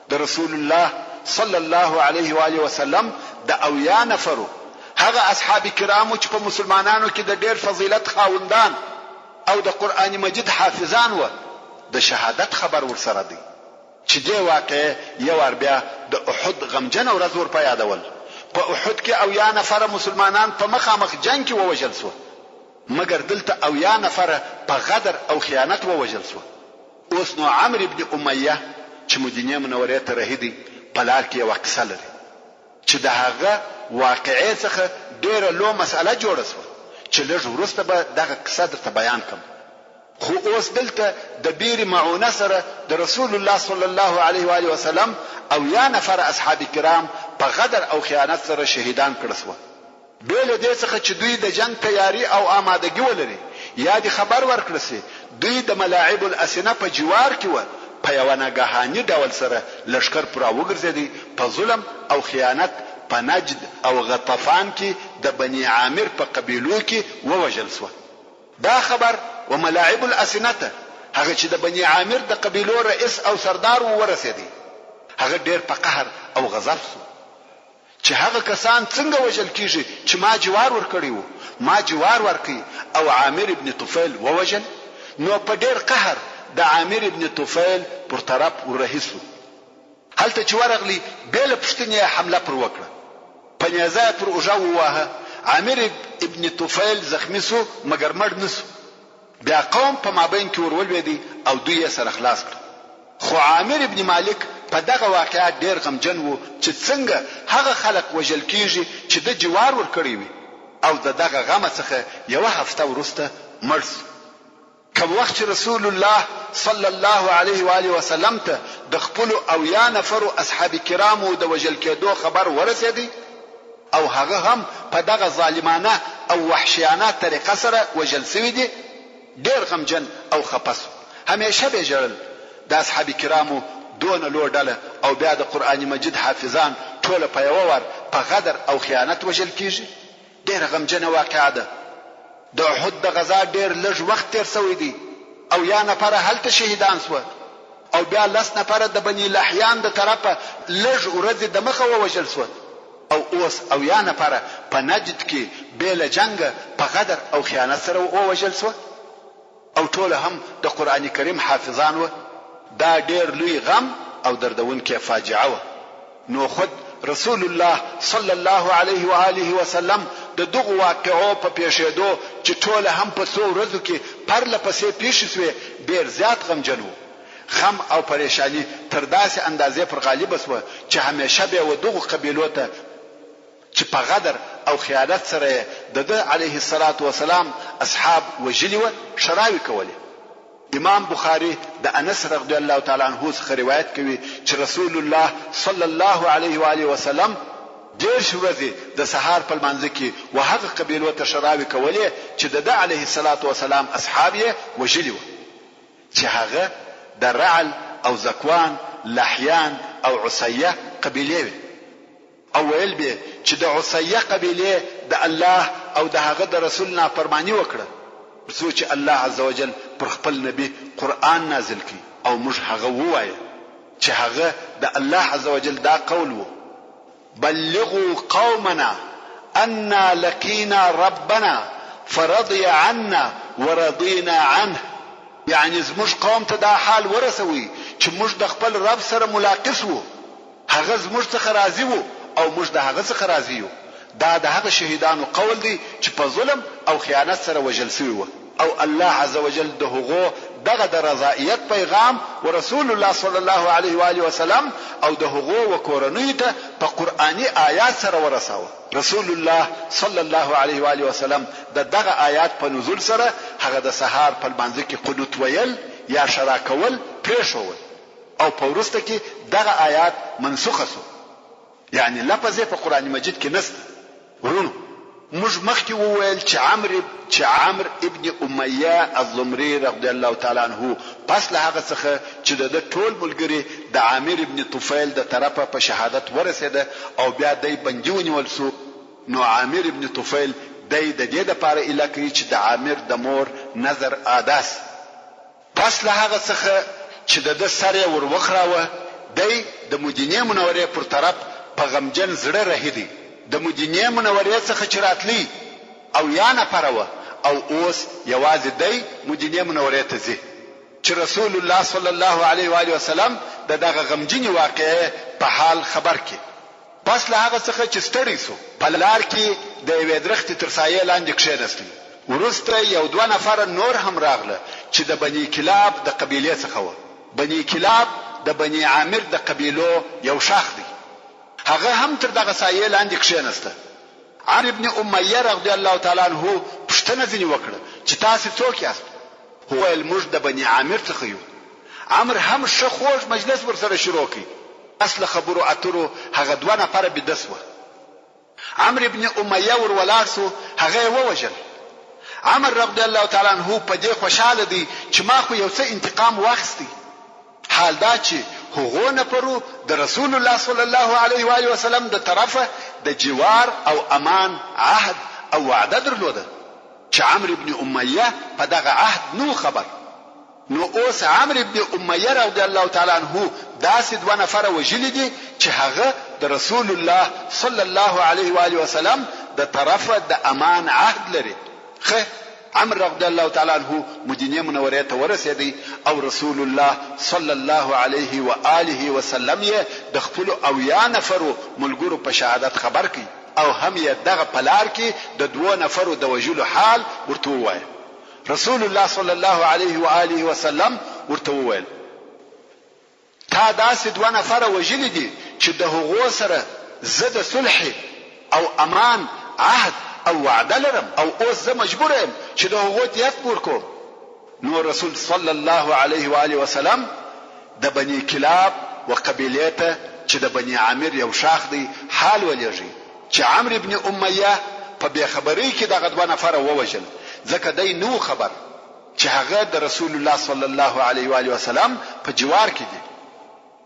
د رسول الله صلی الله علیه و آله وسلم د اویا نفرو هغه اصحاب کرامو چې په مسلمانانو کې د ډېر فضیلت خاوندان او د قرآن مجید حافظان و، د شهادت خبر ورسره دی چې دې واقع یو ور بیا د احد غمجن ورځ ور په یادول. په احد کې اویا نفر مسلمانان په مخامخ جنگ کې ووژل شو، مګر دلته اویا نفر په غدر او خیانت ووژل شو. اوس نو عمرو ابن امیه چې مدینې منورې ته رهیدي په لار کې یو قصه لري چې د هغه واقعې څخه ډېره لو مسأله جوړه شوه چې لږ وروسته به دغه قصه درته بیان کړم. خو اوس دلته د بیر معونه سره د رسول الله صلی الله علیه و آله وسلم اویا نفر اصحاب کرام په غدر او خیانت سره شهیدان کړل شو. بل دې څخه چې دوی د جنگ تیاری او آمادګي ولري، یا دې خبر ورکړل سي دوی د ملاعب الاسنه په جوار کې و، په یو ناګهاني ډول سره لشکر پر وګرځېدي په ظلم او خیانت په نجد او غطفان کې د بني عامر په قبیلو کې ووژل شو. دا خبر و ملاعب الاسنه هغه چې د بني عامر د قبیلو رئیس او سردار ورسېدي، هغه ډېر په قهر او غضب شو چې هغه کسان څنګه وژل کیږي چې ما جوار ور کړی وو، ما جوار ورکړي او عامر ابن طفیل ووژل. نو په ډېر قهر د عامر ابن طفیل پر طرف ورهیسو. هلته چې ورغلی بل پښتنې حمله پر وکړه، په نیزه پر اوجه ووهه. عامر ابن طفیل زخمی سو مګر مړ نسو. بیا قوم په مابین کې ورولوېدي او دوی یې سره خلاص کړ. خو عامر ابن مالک په دغه واقعات ډېر غمجن وو چې څنګه هغه خلق وژل کیږي چې د جوار ور کړی وي، او دغه غم څخه یو هفته وروسته مړ شو. کوم وخت چې رسول الله صلی الله علیه و آله وسلم ته د خپل اویا نفر اصحاب کرامو د وژل کېدو خبر ورسېدی، او هغه هم په دغه ظالمانه او وحشیانه طریقه سره وژل شوی دی، ډېر غمجن او خپه شو. همیشه به ژړل. د اصحاب کرامو دونه لوی ډله او بیا د قرآن مجید حافظان ټول په یو ور په غدر او خیانت وژل کیږي. ډېر غمجنه واقعه ده. د احد د غزا ډېر لږ وخت تیر شوی دی، او یا نفر هلته شهیدان شو، او بیا لس نفر د بني لحیان د طرفه لږ ورځې د مخه ووژل شو، او اوس او یا نفر په نجد کې بیل جنگ په غدر او خیانت سره ووژل شو، او ټول هم د قرآن کریم حافظان و. دا ډېر لوی غم او دردونکې فاجعه و. نو خود رسول الله صلی الله علیه و آله وسلم د دغه واقعو په پیښېدو چې ټول هم په څو ورځو کې پرله پسې پیښې شوې ډېر زیات غمجن و. غم او پریشانی تر داسې اندازې پر غالبه شوه چې همیشه به و دغه قبیلو ته چې په غدر او خیانت سره د ده علیه الصلاة والسلام اصحاب وژلي و شراوي کولې. امام بخاری د انس رضی الله تعالی عنه څخه روایت کوي چې رسول الله صلی الله علیه و آله وسلم دیرش ورځې د سهار په لمانځه کې وهغه قبیلو ته شراوي کولې چې د ده علیه الصلاة والسلام اصحاب یې وژلي و، چې هغه د رعل او زکوان، لحیان او عصیه قبیلې وي. او ویل به چې د عصیه قبیلې د الله او د هغه د رسول نافرمانی وکړه، څو چې الله عزوجل پر خپل نبی قرآن نازل کړي، او موږ هغه ووایه چې هغه د الله عزوجل دا قول وو: بلغوا قومنا انا لقينا ربنا فرضي عنا ورضينا عنه. یعنی زموږ قوم ته دا حال ورسوي چې موږ د خپل رب سره ملاقات وو، هغه زموږ څخه راضي وو او موږ د هغه څخه راضي یو. دا د هغه شهیدانو قول دی چې په ظلم او خیانت سره وژل شوي وو، او الله عزوجل د هغو دغه د رضایت پیغام ورسول الله صلی الله علیه و آله وسلم او د هغو وکورنۍ ته په قرآنی آیات سره ورساوه. رسول الله صلی الله علیه و آله وسلم دغه آیات په نزول سره هغه د سحر په لمانځه کې قنوت ویل یا شرا کول پریښول او په وروسته کې دغه آیات منسوخه شو، یعنی لفظ په قرآن مجید کې نشته. ورونو موږ مخکې وویل چې عمرو ابن امیه الضمری رضی الله تعالی عنه پس له هغه څخه چې د ټول ملګری د عامر ابن طفیل د طرفه په شهادت ورسېده او بیا دای بندي ونیول شو، نو عامر ابن طفیل دای د دې لپاره اله کوي چې د عامر د مور نظر آداس. پس له هغه څخه چې د سره ور وخراوه دای د مدینه منورې پر طرف په غمجن زړه رهیدي. د مدینه منورې څخه چې راتلی او یا نفر و او اوس یوازې دی مدینه منورې ته ځي چې رسول الله صلی الله علیه و آله وسلم دغه غمجنی واقعې په حال خبر کړي. پس له هغه څخه چې ستړي سو په لار کې د یوې درختې تر سایې لاندې کښېناستل. وروسته یو دوه نفر نور هم راغله چې د بني کلاب د قبیلې څخه و. بني کلاب د بني عامر د قبیلو یو شاخ دی. هغه هم تر دغه سایې لاندې کښېناسته. عمرو ابن امیه رضی الله تعالی عنه پوښتنه ځینې وکړه چې تاسو څوک یاست؟ هو ویل موږ د بني عامر څخه یو. عمرو هم ښه خوږ مجلس ورسره شروع کړي. اصل خبرو اترو هغه دوه نفره بده سوه. عمرو ابن امیه ور ولاړ سو، هغه یې ووژل. عمرو رضی الله تعالی عنه په دې خوشاله دی چې ما خو یو څه انتقام واخیستی. حال دا چې هغو نفرو د رسول الله صلی الله علیه و آله وسلم د طرفه د جوار او امان عهد او وعده درلوده چې عمرو ابن امیه په دغه عهد نو خبر. نو اوس عمرو ابن امیه رضی الله تعالی عنه داسې دوه نفره وژلي دي چې هغه د رسول الله صلی الله علیه و آله وسلم د طرفه د امان عهد لري. عمرو رضی الله تعالی عنه مدینه منورې ته ورسېدی او رسول الله صلی الله علیه و آله وسلم یې د خپل او یا نفرو ملګرو په شهادت خبر کړي او هم یې دغه پلار کې د دوه نفرو د وژلو حال ورته ووایي. رسول الله صلی الله علیه و آله وسلم ورته وویل تا داسې دوه نفره وژلي دي چې د هغو سره زه د صلح او امان عهد او وعده لرم او اوس زه مجبور یم چې د هغو دیت ورکوم. نو رسول صلی الله علیه و آله وسلم د بني کلاب و قبیلې ته چې د بني عامر یو شاخ دی حال ولېږي چې عمرو ابن امیه په بېخبرۍ کې دغه دوه نفره ووژل، ځکه دی نو خبر چې هغه د رسول الله صلی الله علیه و آله وسلم په جوار کې دی.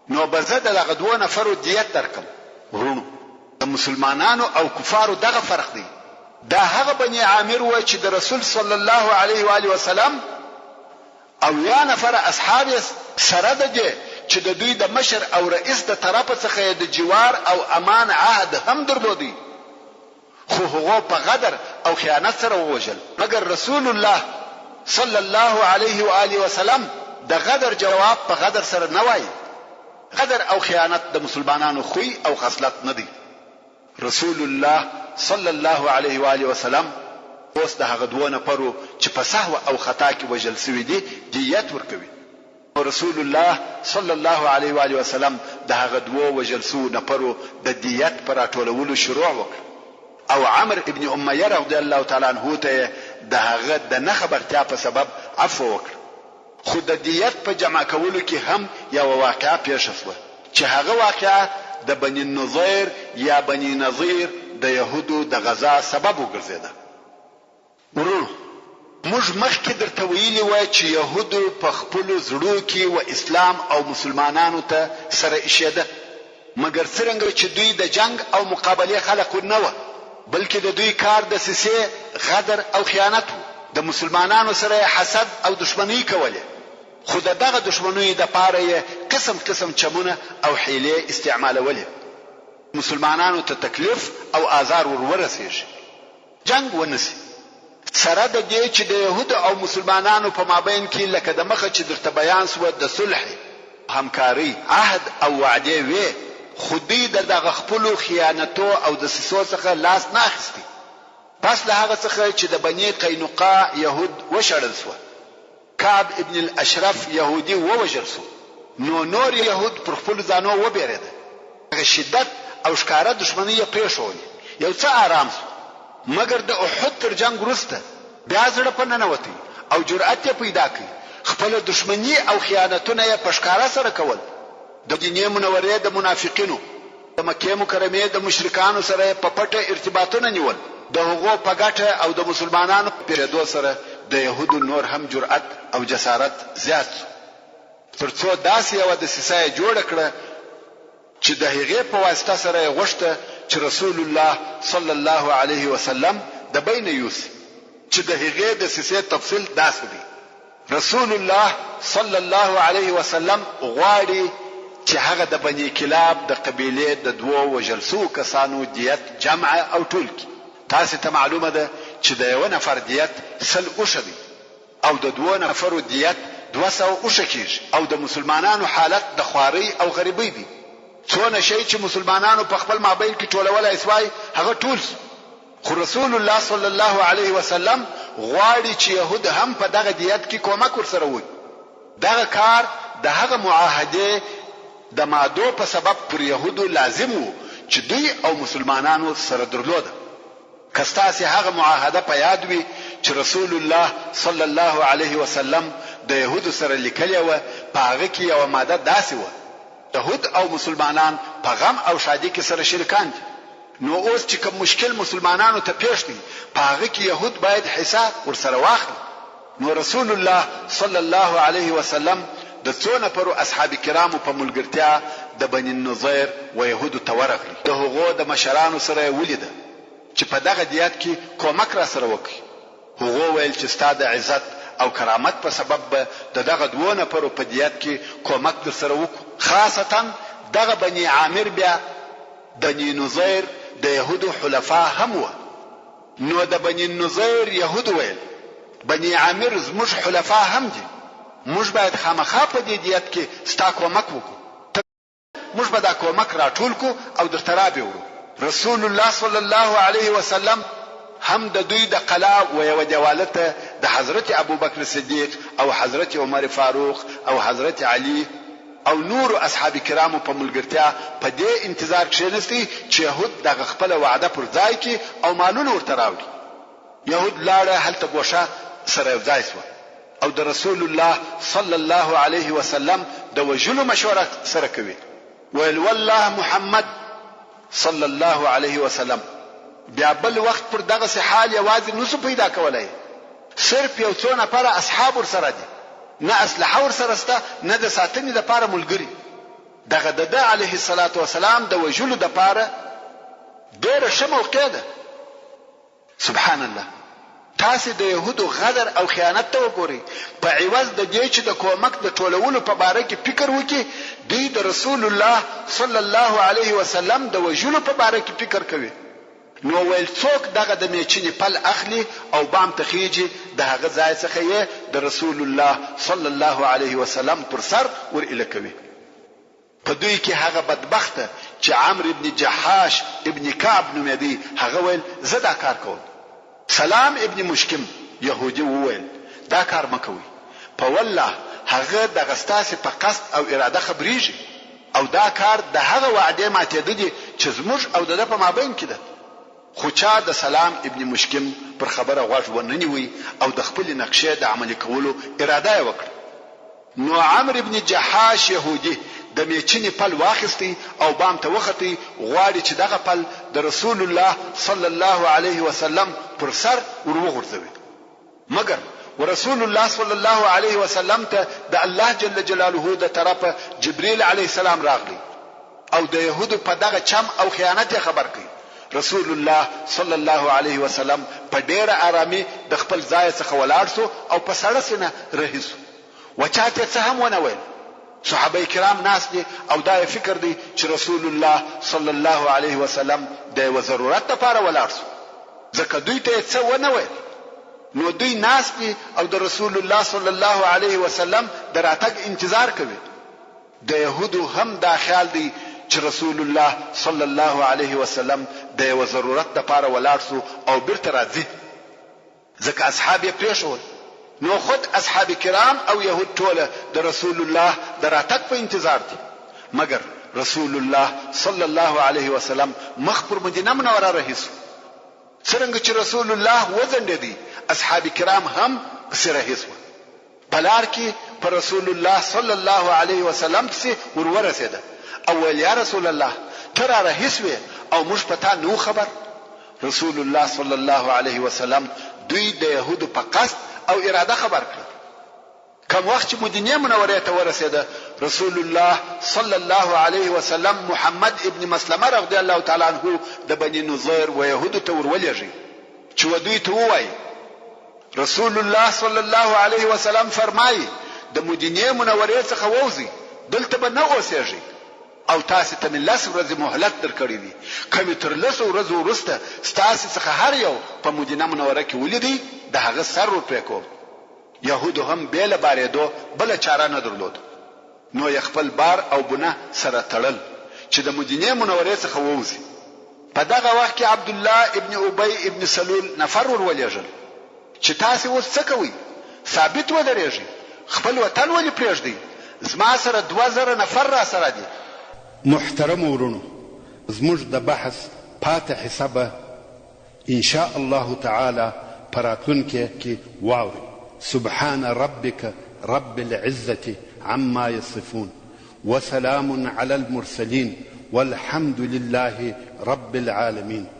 نو به زه دغه دوه نفرو دیت درکم. ورونو د مسلمانانو او کفارو دغه فرق دی. دا هغه بني عامر و چې د رسول صلی الله علیه و آله وسلم او یا نفر اصحاب سره ده چې د دوی د مشر او رئیس د طرفه څخه د جوار او امان عهد هم درلودي، خو هغه په غدر او خیانت سره ووژل. مګر رسول الله صلی الله علیه و آله وسلم د غدر جواب په غدر سره نه وایي. غدر او خیانت د مسلمانانو خوی او خصلت نه دی. رسول الله صلی الله علیه و آله وسلم اوس د هغه دوه نفرو چې په سهو او خطا کې وژل شوي دي دیت ورکوي. رسول الله صلی الله علیه و آله وسلم د هغه دوه وژل شوو نفرو د دیت پر راټولولو شروع وکړ او عمرو ابن امیه رضی الله تعالی عنه ته د هغه د نه خبرتیا په سبب عفو وکړ. خو د دیت په جمع کولو کې هم یو واقعه پیښ شوه چې هغه واقعه د بني نظیر یا بني نظیر د يهودو د غزا سبب وګرځیده. ورونو موږ مخکې درته ویلي وای چې يهودو په خپل زړه کې و اسلام او مسلمانانو ته سره ایښېده، مګر څرنګه چې دوی د جنگ او مقابله خلق نه و، بلکې د دوی کار د سیسه غدر او خیانت و. د مسلمانانو سره حسد او دشمنی کوله، خو دغه دشمنی د پاره قسم قسم چمونه او حیله استعمالوله. مسلمانانو ته تکلیف او آزار ورورسېږي، جنگ ونسی. سره د دې چې د يهود او مسلمانانو په مابین کې لکه د مخه چې درته بیان سو د صلح، همکاري، عهد او وعده وي، خودی دغه خپل خیانتو او د سیسو څخه لاس نه اخیستی. پس له هغه څخه چې د بني قینقاع يهود وشړل سو، کعب ابن الاشرف يهودي ووژل شو. نو نور يهود پر خپل ځانو وبېرېده. هغه شدت او ښکاره دښمني یې پرېښودله. یو څه آرام شو، مګر د احد تر جنگ وروسته بیا زړه په ننوتی او جرأت یې پیدا کړ. خپل دښمني او خیانتونه یې په ښکاره سره کول. د مدینې منورې د منافقینو، د مکې مکرمې د مشرکانو سره په پټه ارتباطونه نیول. د هغو په ګټه او د مسلمانانو په پیرېدو سره د يهودو نور هم جرأت او جسارت زیات شو. ترڅو داسې یوه دسیسه یې جوړه کړه چې د هغې په واسطه سره یې غوښته چې رسول الله صلی الله علیه وسلم د بین یوسي. چې د هغې دسیسې تفصیل داسې دی: رسول الله صلی الله علیه وسلم غواړي چې هغه د بني کلاب د قبیلې د دوو وژل شوو کسانو دیت جمع او ټول کړي. تاسې ته معلومه ده چې د یو نفر دیت 100 اوښه دی او د دوو نفرو دیت 200 اوښه کېږي. او د مسلمانانو حالت د خوارۍ او غریبۍ دی. څونه شی چې مسلمانانو په خپل مابین کې ټولولی سوای هغه ټول شو. خو رسول الله صلی الله علیه وسلم غواړي چې يهود هم په دغه دیت کې کومک ورسره وکړي. دغه کار د هغه معاهده د مادو په سبب پر يهودو لازم وو چې دوی او مسلمانانو سره درلوده. کستاسي هغه معاهده په یاد وي چې رسول الله صلی الله علیه وسلم د يهودو سره لیکلې و. په هغه کې یو ماده داسې و: يهود او مسلمانان په غم او شادي کې سره شریکان دي. نو اوس چې کوم مشکل مسلمانانو ته پیښ دی په هغه کې يهود باید حساب ورسره واخلي. نو رسول الله صلی الله علیه وسلم د څو نفرو اصحاب کرامو په ملګرتیا د بني النضير و يهودو ته ورغلی. د هغو د مشرانو سره ولیده چې په دغه دیت کې کومک را سره وکړي. هغو ویل چې ستا د عزت او کرامت په سبب به د دغه دوه نفرو په دیت کې کومک در سره وکړو. خاصتا دغه بني عامر بیا بني نضير د يهودو حلفا هم و. نو د بني النضير يهودو ویل بني عامر زموږ حلفا هم دي، موږ باید خامخا په دې دیت کې ستا کومک وکړو. موږ به دا کومک راټول کو او درته رابیوړو. رسول الله صلی الله علیه وسلم هم د دوی د قلا و یو دیوالته د حضرت ابوبکر صدیق او حضرت عمر فاروق او حضرت علی او نور اصحاب کرامو په ملګرتیا په دې انتظار کښېنستي چې يهود دغه خپل وعده پر ځای کړي او مالونه ورته راوړي. يهود لاړه هلته ګوښه سره یو ځای شوه او د رسول الله صلی الله علیه وسلم د وژلو مشوره سره کوي. ویل والله محمد صلی الله علیه وسلم بیا بل وخت پر دغه حال یوازې نسو پیدا کولای. صرف یو څو نفر اصحاب ورسره دي، نه اسلحه ورسره سته، نه د ساتنې لپاره ملګري. دغه د علیه الصلاة والسلام د وژلو لپاره ډېره ښه موقع ده. سبحان الله. تاسې د يهودو غدر او خیانت ته وګورئ. په عوض د دې چې د کومک د ټولولو په باره کې فکر وکړي، دوی د رسول الله صلی الله علیه وسلم د وژلو په باره کې فکر کوي. نو ویل څوک دغه د میچنې پل اخلي او بام ته خیږي، د هغه ځای څخه یې د رسول الله صلی الله علیه وسلم پر سر ور اله کوي. په دوی کې هغه بدبخته چې عمرو ابن جحاش ابن کعب نومېدی، هغه ویل زه دا کار کوم. سلام ابن مشکم يهودي وویل دا کار مکوي، په والله هغه دغه ستاسې په قصد او اراده خبرېږي او دا کار د هغه وعده ماتېده دي چې زموږ او د په مابین کې ده. خو چا د سلام ابن مشکم پر خبره غوږ ونه نیوی او د خپل نقشې د عملي کولو اراده یې وکړه. نو عمرو ابن جحاش يهودي د میچنې پل واخیستی او بام ته وختی، غواړي چې دغه پل د رسول الله صلی الله علیه وسلم پر سر ور وغورځوي. مګر ورسول الله صلی الله علیه وسلم ته د الله جل جلاله د طرفه جبرئیل علیه السلام راغلی او د يهودو په دغه چم او خیانت خبر کړي. رسول الله صلی الله علیه وسلم په ډیره آرامي د خپل ځای څخه ولاړ شو او په سړه سینه رهي شو. وچاته څه هم ونه ویل. صحابه کرام ناس دي او دا فکر دی چې رسول الله صلی الله علیه وسلم د یو ضرورت لپاره ولاړ شو، ځکه دوی ته څه ونه ویل. نو دوی ناس دي او د رسول الله صلی الله علیه وسلم د راتګ انتظار کوي. د يهودو هم دا خیال دی چې رسول الله صلی الله علیه وسلم د یو ضرورت لپاره ولاړ شو او بیرته راځي، ځکه اصحاب یې پریښول. نو خود اصحاب کرام او يهود ټوله د رسول الله د راتګ په انتظار دي، مګر رسول الله صلی الله علیه وسلم مخ پر مدینه منوره رهیس. څنګه چې رسول الله وزندې اصحاب کرام هم سرهیس و. بلار کې پر رسول الله صلی الله علیه وسلم څخه ورورسېده او ویل یا رسول الله ترى رهیس وي او موږ پتا نو خبر. رسول الله صلی الله علیه وسلم دوی د يهودو په قصد او اراده خبر کړ. کوم وخت چې مدینه منوره ته ورسېده رسول الله صلی الله علیه وسلم محمد ابن مسلمه رضی الله تعالی عنه د بنی نظیر و يهودو ته ورولېږي چې ودوی ته وایي رسول الله صلی الله علیه وسلم فرمایي د مدینه منوره څخه ووځي، دلته به نه اوسېږي او تاسو ته لس ورځې مهلت درکړې دي. کوم تر لس ورځې وروسته تاسو څخه هر یو په مدینه منوره کې ولیدي د هغه سر ورپرې کوم. يهودو هم بیل باریدو بل چاره نه درلود، نو یې خپل بار او بنه سره تړل چې د مدینه منوره څخه ووځي. په دغه وخت کې عبد الله ابن ابي ابن سلول نفر ورولېږل چې تاسو اوس څه کوئ؟ ثابت ودرېږئ، خپل وطن ولې پرېږدئ؟ زما سره 2000 نفر را سره دي. محترم ورونو، زموږ د بحث پاتې حسابه ان شاء الله تعالی پراتونکي کې واوري. سبحان ربك رب العزة عما يصفون وسلام على المرسلين والحمد لله رب العالمين.